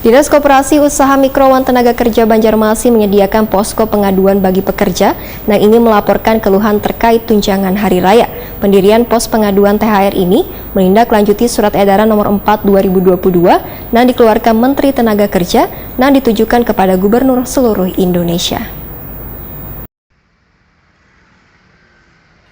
Dinas Koperasi Usaha Mikro Wan Tenaga Kerja Banjarmasin menyediakan posko pengaduan bagi pekerja yang ingin melaporkan keluhan terkait tunjangan hari raya. Pendirian pos pengaduan THR ini menindaklanjuti surat edaran nomor 4 2022 yang dikeluarkan Menteri Tenaga Kerja yang ditujukan kepada gubernur seluruh Indonesia.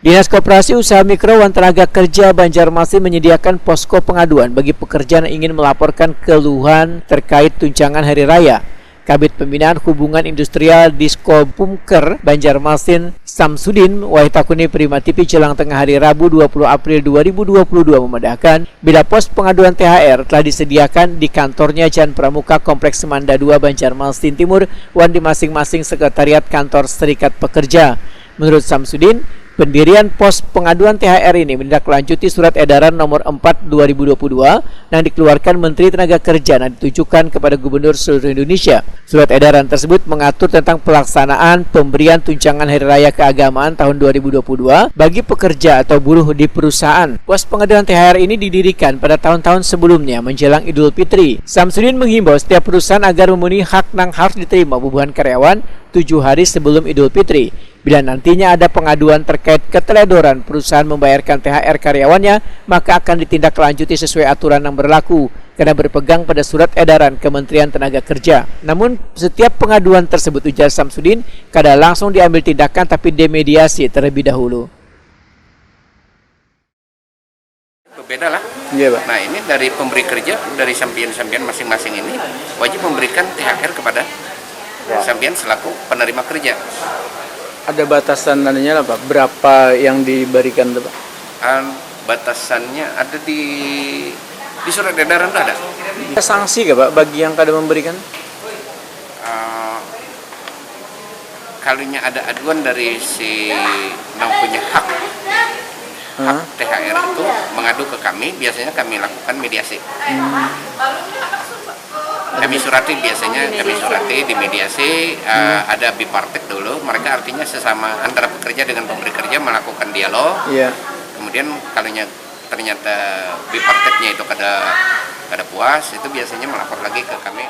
Dinas Koperasi Usaha Mikro Wan Tenaga Kerja Banjarmasin menyediakan posko pengaduan bagi pekerja yang ingin melaporkan keluhan terkait tunjangan hari raya. Kabid Pembinaan Hubungan Industrial Diskopumker Banjarmasin Samsudin Wahitakuni Prima TV jelang tengah hari Rabu 20 April 2022 memedahkan bila pos pengaduan THR telah disediakan di kantornya Jalan Pramuka Kompleks Semanda 2 Banjarmasin Timur wan di masing-masing sekretariat kantor Serikat Pekerja. Menurut Samsudin, pendirian pos pengaduan THR ini menindaklanjuti surat edaran nomor 4 2022 yang dikeluarkan Menteri Tenaga Kerja yang ditujukan kepada Gubernur seluruh Indonesia. Surat edaran tersebut mengatur tentang pelaksanaan pemberian tunjangan hari raya keagamaan tahun 2022 bagi pekerja atau buruh di perusahaan. Pos pengaduan THR ini didirikan pada tahun-tahun sebelumnya menjelang Idul Fitri. Samsudin menghimbau setiap perusahaan agar memenuhi hak yang harus diterima bubuhan karyawan 7 hari sebelum Idul Fitri. Bila nantinya ada pengaduan terkait keteledoran perusahaan membayarkan THR karyawannya, maka akan ditindaklanjuti sesuai aturan yang berlaku karena berpegang pada surat edaran Kementerian Tenaga Kerja. Namun, setiap pengaduan tersebut, ujar Samsudin, kadang langsung diambil tindakan tapi demediasi terlebih dahulu. Beda lah. Iya, Pak. Nah, ini dari pemberi kerja, dari sampian-sampian masing-masing ini wajib memberikan THR kepada sampian selaku penerima kerja. Ada batasan nantinya lah, Pak. Berapa yang diberikan tuh, Pak? Batasannya ada di surat edaran ada. Ada sanksi nggak, Pak, bagi yang kada memberikan? Kalinya ada aduan dari si yang punya hak THR itu mengadu ke kami, biasanya kami lakukan mediasi. Kami surati di mediasi, ada bipartit dulu, mereka artinya sesama antara pekerja dengan pemberi kerja melakukan dialog. Iya. Kemudian kalau ternyata bipartitnya itu kada puas, itu biasanya melapor lagi ke kami.